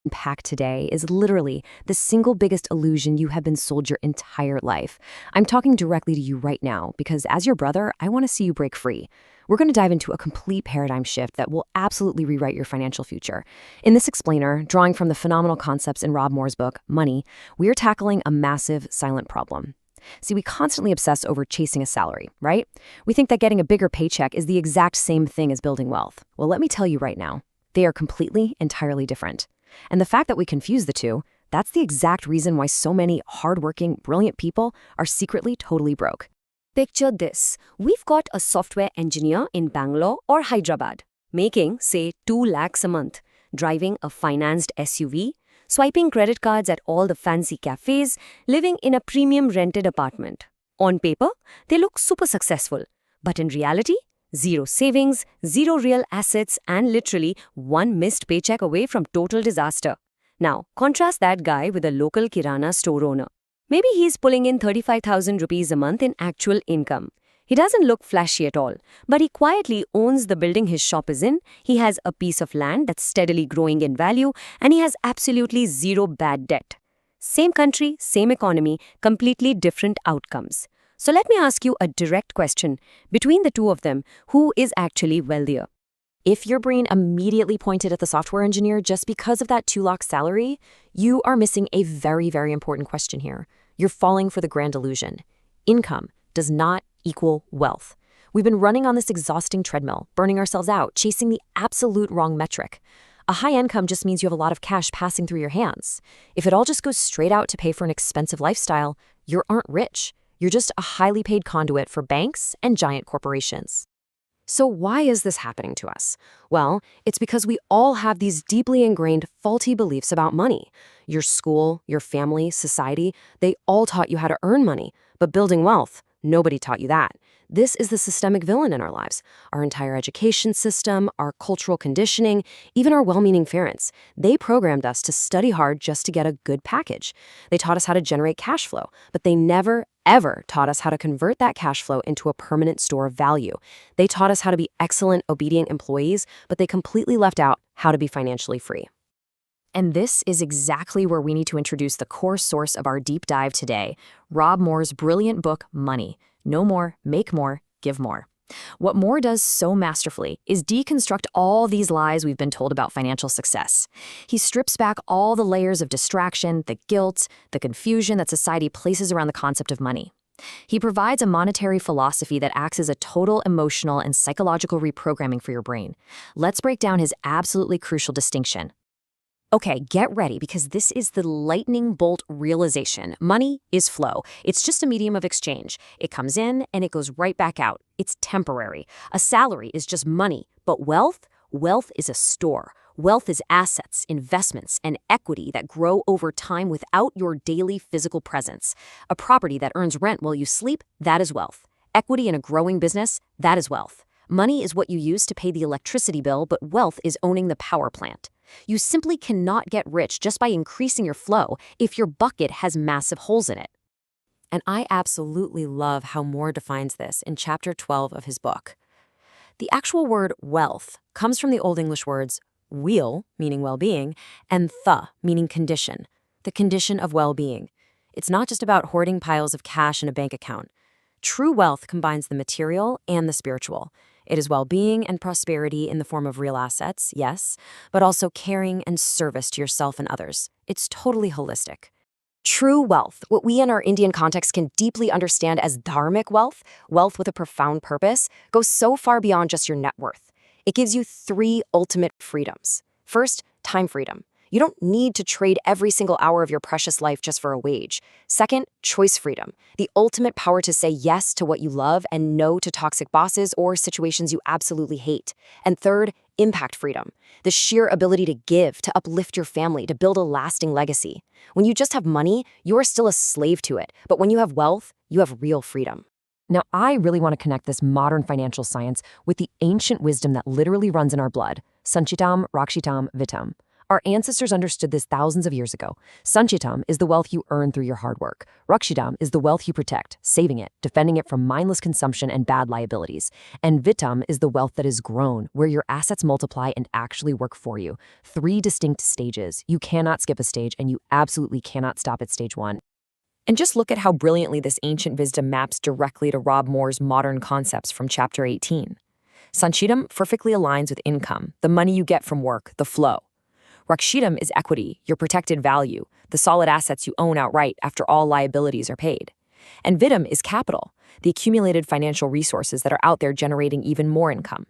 Unpack today is literally the single biggest illusion you have been sold your entire life. I'm talking directly to you right now because as your brother, I want to see you break free. We're going to dive into a complete paradigm shift that will absolutely rewrite your financial future. In this explainer, drawing from the phenomenal concepts in Rob Moore's book, Money, we are tackling a massive silent problem. See, we constantly obsess over chasing a salary, right? We think that getting a bigger paycheck is the exact same thing as building wealth. Well, let me tell you right now, they are completely, entirely different. And the fact that we confuse the two, that's the exact reason why so many hardworking, brilliant people are secretly totally broke. Picture this. We've got a software engineer in Bangalore or Hyderabad, making, say, 2 lakhs a month, driving a financed SUV, swiping credit cards at all the fancy cafes, living in a premium rented apartment. On paper, they look super successful. But in reality, zero savings, zero real assets, and literally one missed paycheck away from total disaster. Now, contrast that guy with a local kirana store owner. Maybe he's pulling in 35,000 rupees a month in actual income. He doesn't look flashy at all, but he quietly owns the building his shop is in, he has a piece of land that's steadily growing in value, and he has absolutely zero bad debt. Same country, same economy, completely different outcomes. So let me ask you a direct question. Between the two of them, who is actually wealthier? If your brain immediately pointed at the software engineer just because of that 2 lakh salary, you are missing a very, very important question here. You're falling for the grand illusion. Income does not equal wealth. We've been running on this exhausting treadmill, burning ourselves out, chasing the absolute wrong metric. A high income just means you have a lot of cash passing through your hands. If it all just goes straight out to pay for an expensive lifestyle, you aren't rich. You're just a highly paid conduit for banks and giant corporations. So why is this happening to us? Well, it's because we all have these deeply ingrained faulty beliefs about money. Your school, your family, society, they all taught you how to earn money. But building wealth, nobody taught you that. This is the systemic villain in our lives. Our entire education system, our cultural conditioning, even our well-meaning parents. They programmed us to study hard just to get a good package. They taught us how to generate cash flow, but they never, ever taught us how to convert that cash flow into a permanent store of value. They taught us how to be excellent, obedient employees, but they completely left out how to be financially free. And this is exactly where we need to introduce the core source of our deep dive today, Rob Moore's brilliant book, Money. Know more, make more, give more. What Moore does so masterfully is deconstruct all these lies we've been told about financial success. He strips back all the layers of distraction, the guilt, the confusion that society places around the concept of money. He provides a monetary philosophy that acts as a total emotional and psychological reprogramming for your brain. Let's break down his absolutely crucial distinction. Okay, get ready because this is the lightning bolt realization. Money is flow. It's just a medium of exchange. It comes in and it goes right back out. It's temporary. A salary is just money, but wealth is a store. Wealth is assets, investments, and equity that grow over time without your daily physical presence. A property that earns rent while you sleep, that is wealth. Equity in a growing business, that is wealth. Money is what you use to pay the electricity bill, but wealth is owning the power plant. You simply cannot get rich just by increasing your flow if your bucket has massive holes in it. And I absolutely love how Moore defines this in chapter 12 of his book. The actual word wealth comes from the Old English words weal, meaning well-being, and meaning condition, the condition of well-being. It's not just about hoarding piles of cash in a bank account. True wealth combines the material and the spiritual. It is well-being and prosperity in the form of real assets, yes, but also caring and service to yourself and others. It's totally holistic. True wealth, what we in our Indian context can deeply understand as dharmic wealth, wealth with a profound purpose, goes so far beyond just your net worth. It gives you 3 ultimate freedoms. First, time freedom. You don't need to trade every single hour of your precious life just for a wage. Second, choice freedom, the ultimate power to say yes to what you love and no to toxic bosses or situations you absolutely hate. And third, impact freedom, the sheer ability to give, to uplift your family, to build a lasting legacy. When you just have money, you are still a slave to it. But when you have wealth, you have real freedom. Now, I really want to connect this modern financial science with the ancient wisdom that literally runs in our blood, sanchitam, rakshitam, vitam. Our ancestors understood this thousands of years ago. Sanchitam is the wealth you earn through your hard work. Rakshidam is the wealth you protect, saving it, defending it from mindless consumption and bad liabilities. And Vittam is the wealth that is grown, where your assets multiply and actually work for you. 3 distinct stages. You cannot skip a stage, and you absolutely cannot stop at stage 1. And just look at how brilliantly this ancient wisdom maps directly to Rob Moore's modern concepts from chapter 18. Sanchitam perfectly aligns with income, the money you get from work, the flow. Rakshidam is equity, your protected value, the solid assets you own outright after all liabilities are paid. And Vittam is capital, the accumulated financial resources that are out there generating even more income.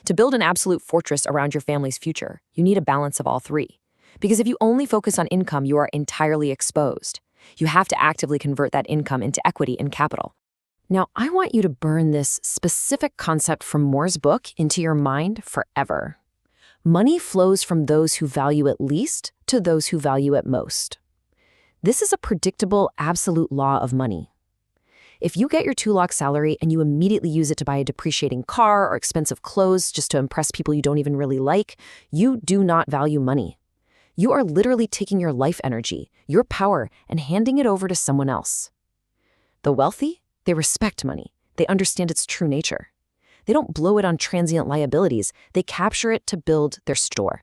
To build an absolute fortress around your family's future, you need a balance of all 3. Because if you only focus on income, you are entirely exposed. You have to actively convert that income into equity and capital. Now, I want you to burn this specific concept from Moore's book into your mind forever. Money flows from those who value it least to those who value it most. This is a predictable, absolute law of money. If you get your 2 lakh salary and you immediately use it to buy a depreciating car or expensive clothes just to impress people you don't even really like, you do not value money. You are literally taking your life energy, your power, and handing it over to someone else. The wealthy, they respect money. They understand its true nature. They don't blow it on transient liabilities. They capture it to build their store.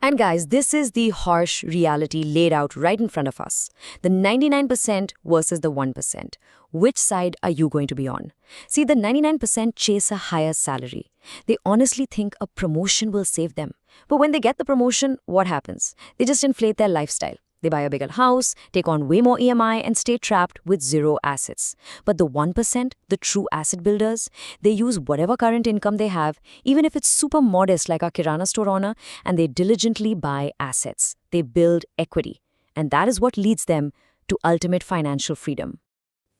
And guys, this is the harsh reality laid out right in front of us. The 99% versus the 1%. Which side are you going to be on? See, the 99% chase a higher salary. They honestly think a promotion will save them. But when they get the promotion, what happens? They just inflate their lifestyle. They buy a bigger house, take on way more EMI, and stay trapped with 0 assets. But the 1%, the true asset builders, they use whatever current income they have, even if it's super modest like our Kirana store owner, and they diligently buy assets. They build equity. And that is what leads them to ultimate financial freedom.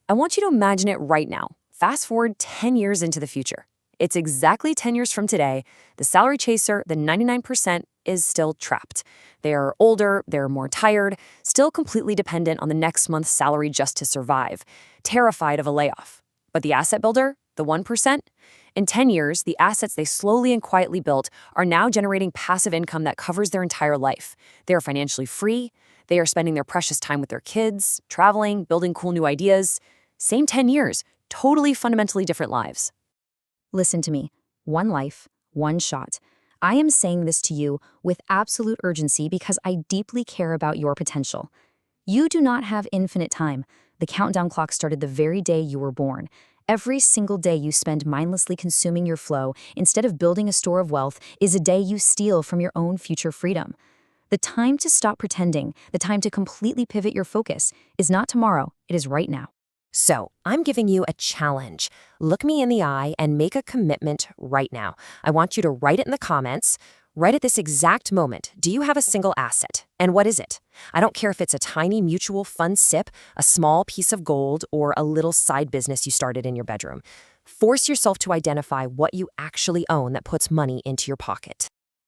I want you to imagine it right now. Fast forward 10 years into the future. It's exactly 10 years from today. The salary chaser, the 99%, is still trapped. They're older, they're more tired, still completely dependent on the next month's salary just to survive, terrified of a layoff. But the asset builder, the 1%, in 10 years, the assets they slowly and quietly built are now generating passive income that covers their entire life. They are financially free. They are spending their precious time with their kids, traveling, building cool new ideas. Same 10 years, totally fundamentally different lives. Listen to me. One life, one shot. I am saying this to you with absolute urgency because I deeply care about your potential. You do not have infinite time. The countdown clock started the very day you were born. Every single day you spend mindlessly consuming your flow instead of building a store of wealth is a day you steal from your own future freedom. The time to stop pretending, the time to completely pivot your focus, is not tomorrow, it is right now. So, I'm giving you a challenge. Look me in the eye and make a commitment right now. I want you to write it in the comments. Right at this exact moment, do you have a single asset? And what is it? I don't care if it's a tiny mutual fund SIP, a small piece of gold, or a little side business you started in your bedroom. Force yourself to identify what you actually own that puts money into your pocket.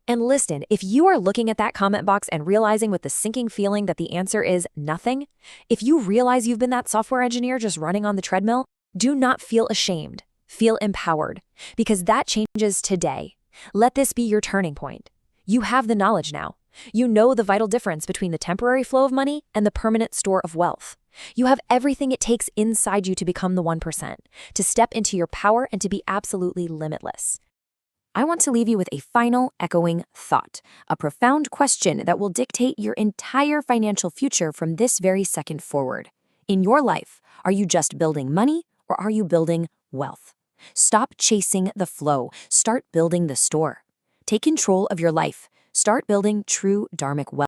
And listen, if you are looking at that comment box and realizing with the sinking feeling that the answer is nothing, if you realize you've been that software engineer just running on the treadmill, do not feel ashamed. Feel empowered, because that changes today. Let this be your turning point. You have the knowledge now. You know the vital difference between the temporary flow of money and the permanent store of wealth. You have everything it takes inside you to become the 1%, to step into your power and to be absolutely limitless. I want to leave you with a final echoing thought, a profound question that will dictate your entire financial future from this very second forward. In your life, are you just building money or are you building wealth? Stop chasing the flow. Start building the store. Take control of your life. Start building true dharmic wealth.